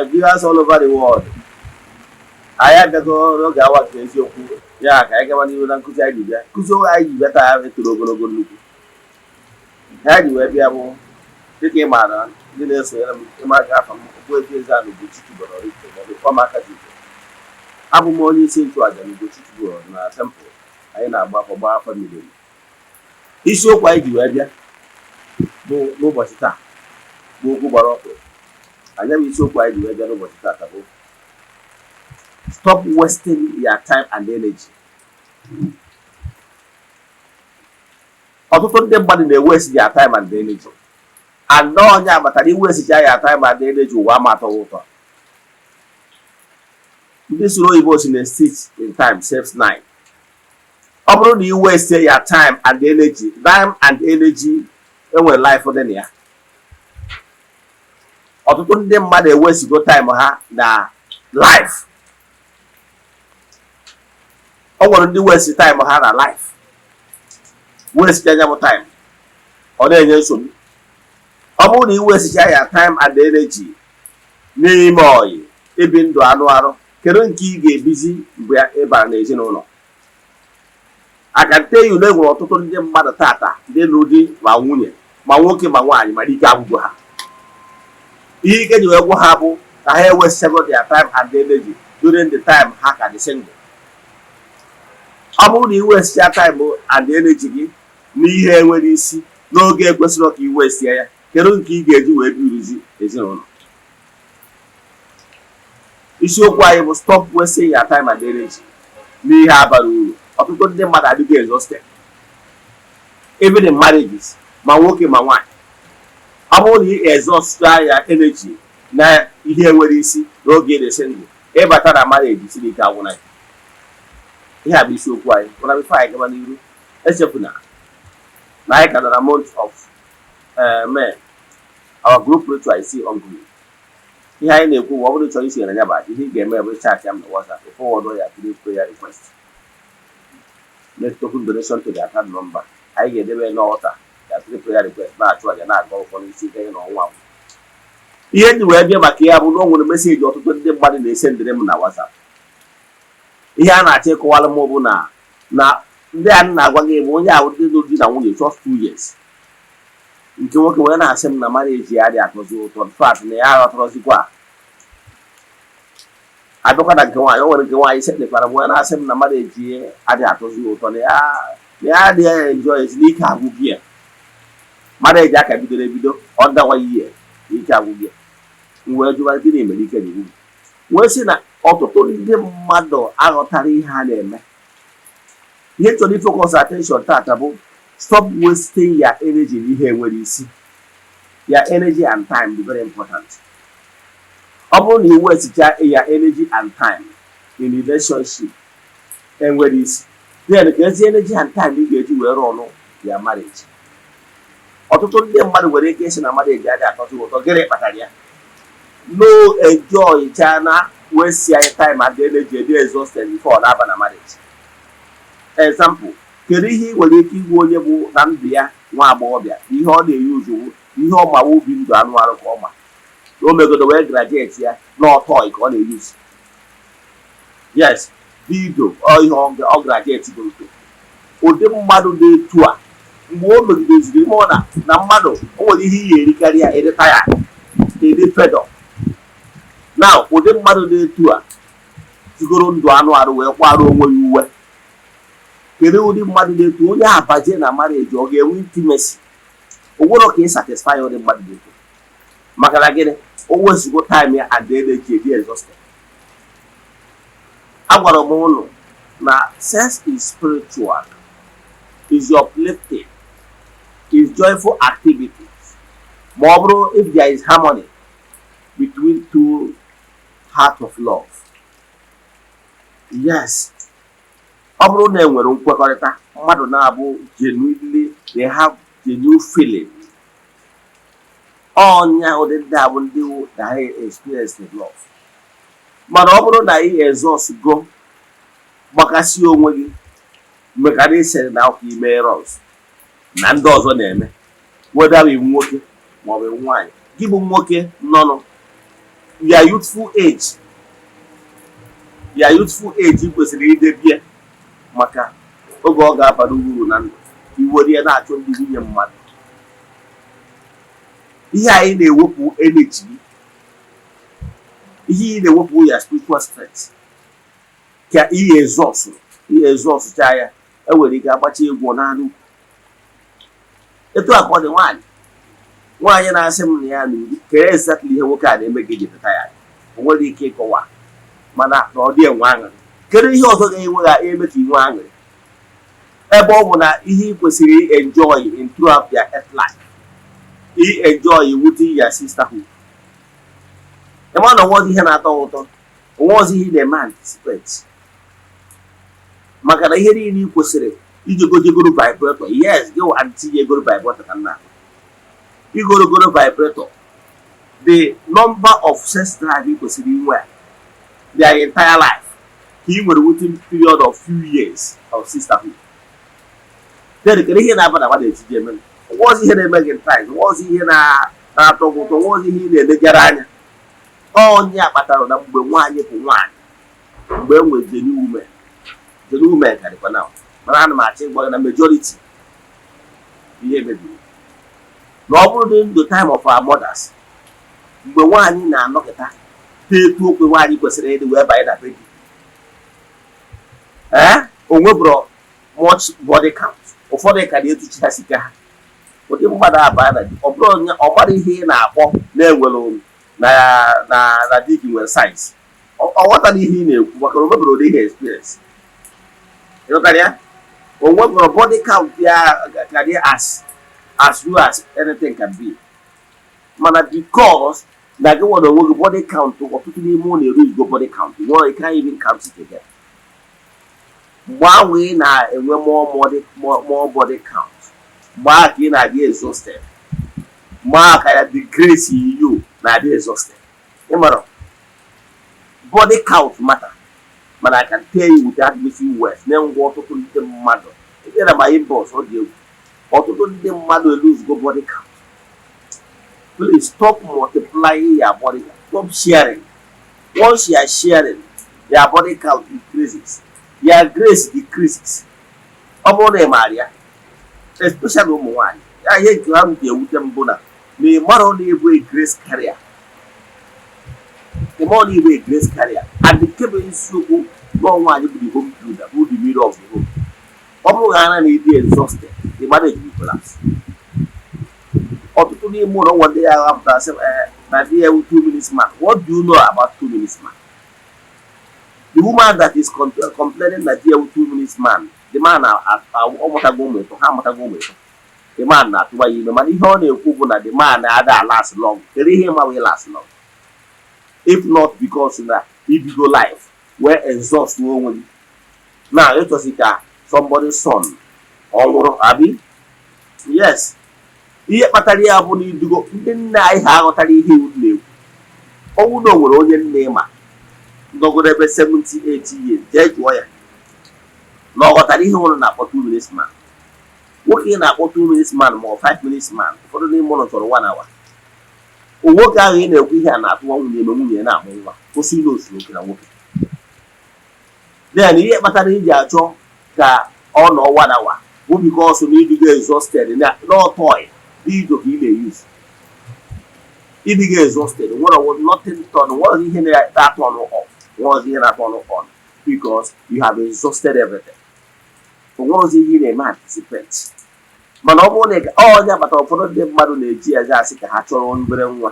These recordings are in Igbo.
viewers all over the world. I had to go look at what is your food. Yeah, I can even Kuzi idea. Kuzo, I better have it to look. Had you ever taken man, didn't say, from where is that the former cathedral. Abu Moni seemed to have them go to a temple. I am about for bar family. Is so quite you, Abia? No, but it's that. Go Barocco. I never so quite you, Abia, no, but it's that. Stop wasting your time and energy. Ọtụtụ ndị mmadụ na-waste their time and energy. And no onye amatara iwaste your time and energy ụwa amatọ ụtọ. Ndị soro oyibo si na 6 in time saves 9. Ọ bụrụ na waste your time and energy enwere life dị na ya. Ọtụtụ ndị mmadụ ewestigo time ha na life. Ọ nwere ndị waste time ha na life. Waste anya bụ time. Ọ na-enye nsogbu. Ọ bụrụ na iwaste ya time and energy n'ime ọyị ebi ndụ anụ arụ, kedu nke ị ga-ebizi mgbe ị bara n'ezinụlọ? I can tell you na enwere ọtụtụ ndị mmadụ tata ndị lụrụ di ma nwunye ma nwoke ma nwaanyị mara ike agwụgwụ ha. Ihe ike ji wee gwụ ha bụ na ha ewestigo their time and energy during the time ha ka dị single. Ọ bụrụ na iwesti ya time and energy gị n'ihe enwere isi n'oge ekwesịrị ka iwesti ya, kedu nke ị ga-eji wee biruzi ezinụlọ? Isiokwu anyị bụ stop wasting your time and energy n'ihe abara uru. Ọtụtụ ndị mmadụ adịghị exhausted. Even in marriages, ma nwoke ma nwaanyị. Ọ bụrụ na ị exhaust ya energy na ihe enwere isi n'oge dị single, ịbata na marriage siri ike agwụna ya. Ihe a bụ isiokwu anyị. Mana before anyị gaba n'iru, echefuna na anyị ka nọ na month of May. Our group ritual is still ongoing. Ihe anyị na-ekwu ọ bụrụ chọrọ isi ya ba ihe ị ga-eme bụ chat ya na WhatsApp forward ya to prayer request. Make token donation to the account number. Anyị ga-edebe n'ọta ya prayer request na-achụ aja na-aga ụfọdụ isi ike n'ọnwa. Ihe ndị wee bịa maka ya bụ na o nwere meseji ọtụtụ ndị mmadụ na-esendịrị m na WhatsApp. Ihe a na-achọ ịkọwara m bụ na ndị a na-agwa gị bụ onye ahụ ndị lụrụ di na nwunye just 2 years. Nke nwoke wee na-asị m na marriage ya dị atọzi ụtọ. In fact na ya aghọtọrọzikwa. Abịakwa na nke nwaanyị, o nwere nke nwaanyị setịkwara m wee na-asị m na marriage ya adịghị atọzi ụtọ na ya adịghị enjoy n'ike agwụgị ya. Marriage aka bidoro ebido ọdawa ihe n'ike agwụgị ya. M wee jụwa gịnị mere ike dị ugwu. Wee sị na ọtụtụ ndị mmadụ aghọtara ihe ha na-eme. Ihe chọrọ ifocus attention tata bụ stop wasting your energy n'ihe enwere isi. Your energy and time is very important. Ọ bụrụ na ị waste your energy and time in relationship enwere isi, then ka ezi energy and time ị ga-eji wee rụọ ọnụ your marriage. Ọtụtụ ndị mmadụ nwere ike isi na marriage adịghị atọtụ ụtọ. Gịnị kpatara ya? No enjoy chana waste your time and energy dị exhausted before na-aba na marriage. Example, kedu ihe ị nwere ike igwe onye bụ na ndụ ya nwa agbọghọbịa ihe ọ na-eyi ozugbo ihe ọ mawa obi ndụ anụ arụ ka ọ ma o megodo wee graduate ya n'ọtọị ka ọ na-eyuzi. Yes, bido ihe ọ graduate gote. Ụdị mmadụ na-etu a mgbe o megideziri ime ọ na mmadụ o nwere ihe ihe erikarị ya edeta ya ede fedo. Now ụdị mmadụ na-etu a tigoro ndụ anụ arụ wee kwara onwe ya uwe. Kedu ụdị mmadụ na-etu onye abaje na marriage ọ ga-enwe intimacy? Ogworo ka ị satisfy ụdị mmadụ na-etu. Maka na gịnị? O wezugo time ya and energy dị exhausted. Agwara m ụnụ na sex is spiritual, is uplifting, is joyful activities. Ma ọ bụrụ if there is harmony between two hearts of love. Yes. Ọ bụrụ na enwere nkwekọrịta mmadụ na-abụ genuinely they have genuine feeling. Ọnya ụdị ndị abụ ndị na ha experience the love. Mana ọ bụrụ na ị exhaust go gbakasị onwe gị mekara isere na ọka ime errors na ndị ọzọ na-eme whether bụ nwoke maọbụ nwaanyị. Gị bụ nwoke nọnụ your youthful age ị kwesịrị idebie maka oge ọ ga-abara uru na ndụ iwere ya na-achọ ndị nwunye mmadụ. Ihe anyị na-ewepụ energy, ihe ị na-ewepụ ya spiritual strength ka ihe exhaust ya enwere ike agbacha egwu n'anụ. Etu a ka ọ dị nwaanyị na-asị m na ya n'uri kee exactly ihe nwoke a na-eme gị jepụta ya, o nwere ike ịkọwa mana na ọ dị enwe aṅụrị. Kedu ihe ọzọ ga-enwe eme ka inwe aṅụrị ebe ọ bụ na ihe ị kwesịrị enjoy in throughout their earth life, enjoy within your sisterhood. Ema na onwe ihe na-atọ ụtọ, onwe ọzọ ihe na-eme anticipate maka na ihe niile ị kwesịrị ijegoro vibrator. Yes, gị anti egoro vibrator ka nna igorogoro vibrator. The number of sex drive ị kwesịrị inwe their entire life ka ị nwere within period of few years of sisterhood. Then kedu ihe na-aba na mmadụ etiji eme onwe ọzọ ihe na-eme gị ntị, onwe ọzọ ihe na-atọ gị ụtọ, onwe ọzọ ihe ị na-elegara anya. Onye a kpatara na mgbe nwaanyị bụ nwaanyị, mgbe enwe genuine women karịkwa na mana ana m achọ ịgwa na majority ihe mebiri na ọ bụrụ dị the time of our mothers, mgbe nwaanyị na-anọkịta etu okwe nwaanyị kwesịrị ịdị wee banye na be gị, o nwebụrụ much body count. Ụfọdụ ka na-etuchi ha sika ha ụdị mmadụ abaa na di, ọ bụrụ ọ mara ihe ị na-akpọ na-enwere na di gị nwere size, ọ ghọtara ihe ị na-ekwu maka na o nwebụrụ ụdị ihe experience. ịghọtara ya? O nwebụrụ body count ya ka dị as few as anything can be, mana because na gị nwere onwe gị body count ọtụtụ n'ime ụlọ na-eru go body count, you can't even count it again. Mgbe ahụ ị na-enwe more body count, mgbe ahụ ka ị na-adị exhausted, mgbe ahụ ka ya the grace in you na-adị exhausted. Ịmara body count matter, mana I can tell you without missing words na ngwa ọtụtụ ndị mmadụ ebe na my inbox ọ dị egwu, ọtụtụ ndị mmadụ lose go body count. Please stop multiplying your body count. Stop sharing. Once you are sharing, your body count increases, your grace decreases. Ọ bụrụ na ị maara ya, especially ụmụ nwaanyị, ya ihe nke ha ji ewute mbụ na ị mara na ịbụ a grace carrier. The more you a grace carrier, and the cable is so good, no one will be home builder, who the middle of the home. Omugana need be exhausted, the marriage will collapse. Or to me more one day after say, my dear 2 minutes man. What do you know about 2 minutes man? The woman that is complaining that dear 2 minutes man, the man almost a woman to how much a woman. The man not why you man, if only a the man that last long, carry him away last long. If not because that if you go life where exhaust woman. Now let us see somebody's son or Abby. Yes. Ihe kpatara ya bụ na idugo ndị nna anyị ha aghọtara ihe iwu na-ekwu. Ọnwụ na onwere onye nne ma ndọgoro ebe 70-80 years jee jụọ ya na ọ ghọtara ihe ụlọ na-akpọ 2 minutes man. Nwoke na-akpọ 2 minutes man ma ọ 5 minutes man, ụfọdụ n'ime ụlọ chọrọ 1 hour. Nwoke ahụ ị na-ekwu ihe a na-atụwa nwunye na-amụ nwa kwụsị ile osu nwoke na nwoke. Then ihe kpatara iji achọ ka ọ nọ 1 hour bụ because na idigo exhausted na toy ido ka ị na-use. Idigo exhausted nwere nothing turn, nwere ihe na-atọ ọnụ off, nwere ihe na-atọ ọnụ on because you have exhausted everything. Nwere ihe ị na-eme anticipate. Mana ọ bụrụ na onye agbata ụfọdụ ndị mmadụ na-eji ya gasị ka ha chọrọ obere nwa.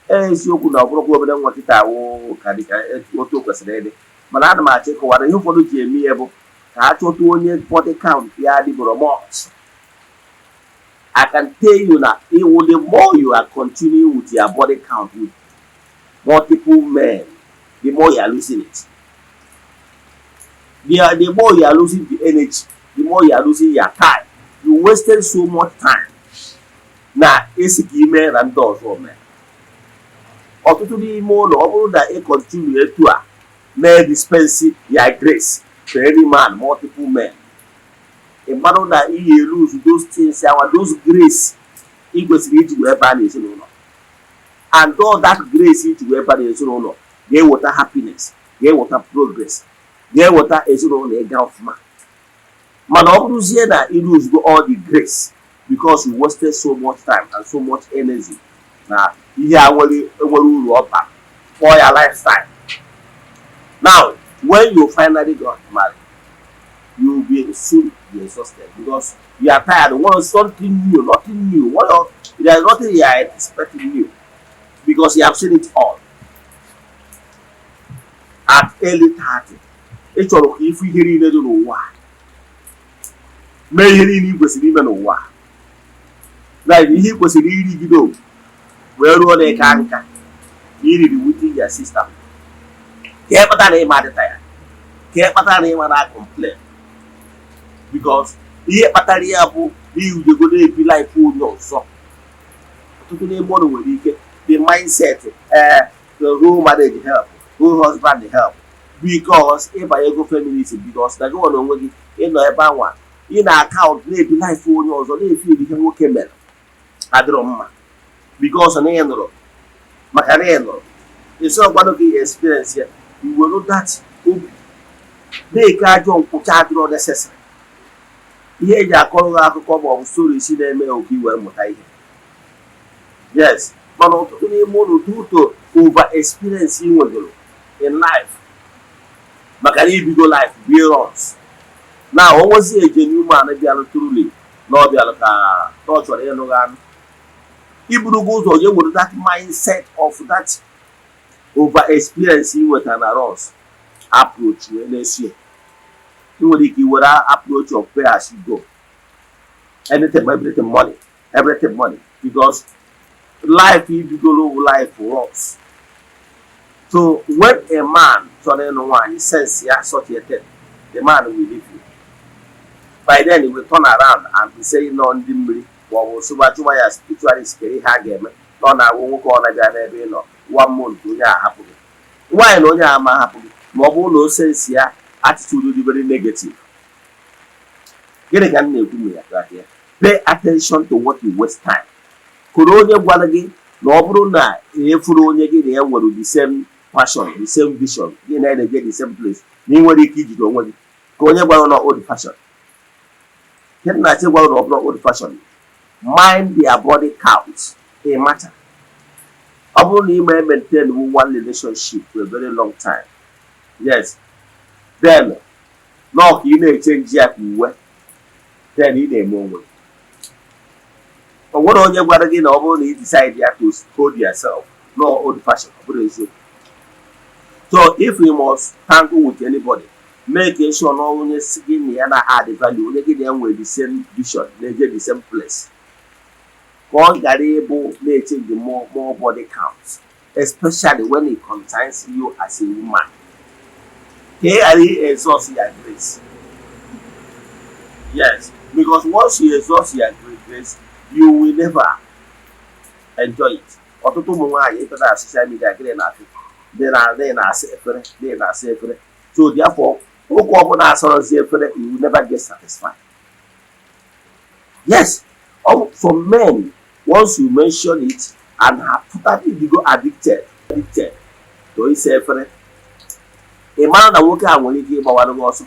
Eziokwu na ọ bụrụkwa obere nwa kịta awụ ka dịka otu o kwesịrị ịdị, mana ana m achọ ịkọwara ihe ụfọdụ ji eme ya bụ ka ha chọta onye body count ya dịbụrụ much. I can tell you that the more you are continuing with your body count with multiple men, the more you are losing it. The more you are losing the energy, the more you are losing your time. You wasted so much time. Now, it's a men and doors for men. Ọtụtụ n'ime ụlọ ọ bụrụ na ị continue etu a na-dispense your grace to any man, multiple men. A matter that you lose those things, those grace, ị kwesịrị iji wee baa n'ezinụlọ. and all that grace into whereby ezinụlọ ga-eweta happiness, ga-eweta progress, ga-eweta ezinụlọ ịga ọfụma. Mana ọ bụrụzie na you lose all the grace because you wasted so much time and so much energy na ihe a nwere uru ọba for your lifestyle. Now, when you finally got married, you will be soon be exhausted because you are tired. You want something new, nothing new. There is nothing you are expecting new because you have seen it all. At early 30, each of if we hear it in the war, may he was even a war. Like he was a really good where they can't really within your system. Care about that name at the time. Care about that name and I complain. Because here Pataria you go to be like food no so. To the model will get the mindset, the role marriage help, role husband help. Because if I go feminism, because they go on with it in the one. In account, they be like food no so they feel they can work in better. I don't know. Because an end of Macareno. It's not one of the experience here. You will know that they can't put out all necessary. Here they are calling out to come of stories in the mail. Yes, but not only more to over experience in life. Macaribi go life, be runs. Now, almost a genuine man, they are truly not the torture. Ibru goes or you with that mindset of that over experiencing with an arose approach next year. You will approach of where as you go. Everything money. Because life if you go over life for us. So when a man he says such a thing, the man will leave you. By then he will turn around and be saying no dimly. Well, so much my spiritually scary game. No, I won't call a 1 month to happen. Why no happen? Mobile no sense here, attitude will be very negative. Get again, here. Pay attention to what you waste time. Coronia Guanagi, no Bruna, if you with the same passion, the same vision, you know, they get the same place. Nobody kids don't want it. Coronia Guana old fashion. Can I say what old fashion? Mind their body counts a matter. I only may maintain one relationship for a very long time. Yes. Then, no, you may change your way. Then you may move. But what on your brother again, only decide you have to hold yourself. No old fashioned. So, if we must tangle with anybody, making sure no one is giving me add value, they get them with the same vision, they get the same place. God are able to change the more body counts, especially when it concerns you as a woman. They are exhaust your grace. Yes, because once you exhaust your grace, you will never enjoy it. Social media, they are safe. So therefore, you will never get satisfied. Yes, for men. Once you mention it and have totally go addicted to it, a man that work out when he came about also.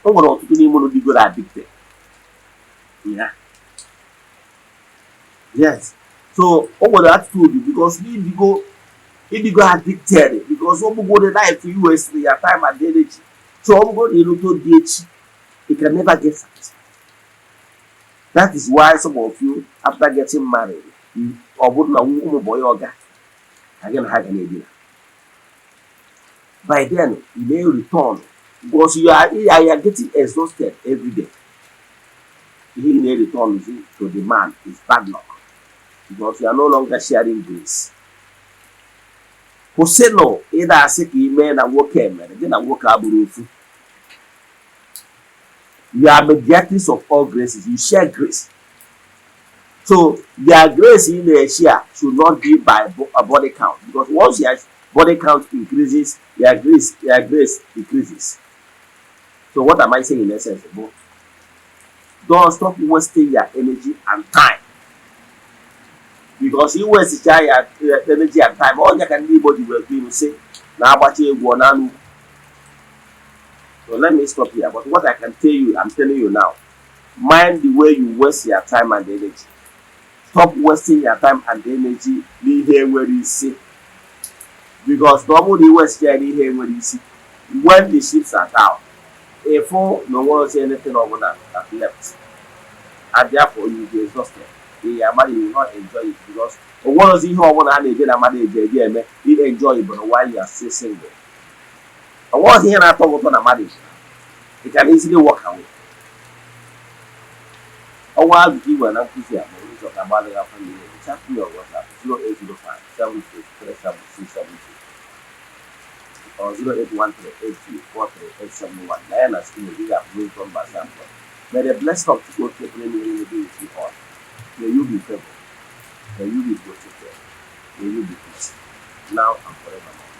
To be good addicted. Yeah. Yes. So over the attitude because if you go addicted because what go the life for you is your time and energy. So I'm going to date, you can never get satisfied. That is why some of you, after getting married, you or boy or guy, again have an idea. By then, you may return because you are getting exhausted every day. He may return to the man is bad luck because you are no longer sharing grace. Who say no, either sick men and work men, then I work out. You are mediators of all graces. You share grace. So their grace in the share should not be by a body count because once your body count increases, your grace decreases. So what am I saying in essence? Don't stop wasting your energy and time because you waste energy and time. All you can do body will be say now about you go. So let me stop here. But what I can tell you, I'm telling you now, mind the way you waste your time and energy. Stop wasting your time and energy. Leave here where you see. Because nobody waste your energy here where you see. When the ships are down, if no one say anything over that left, and therefore you will be exhausted. Yeah, man, you will not enjoy it because one of the who want to get a marriage, you enjoy it, but while you are still single. And what's here I talk about a marriage? You can easily walk away. Or while you were not busy, I'm talking about the family. Chat me on WhatsApp 0805 or 0813 and I still be up moving from Basampo. May the blessing of God take me with you all. May you be favored. May you be protected. May you be peace. Now and forevermore.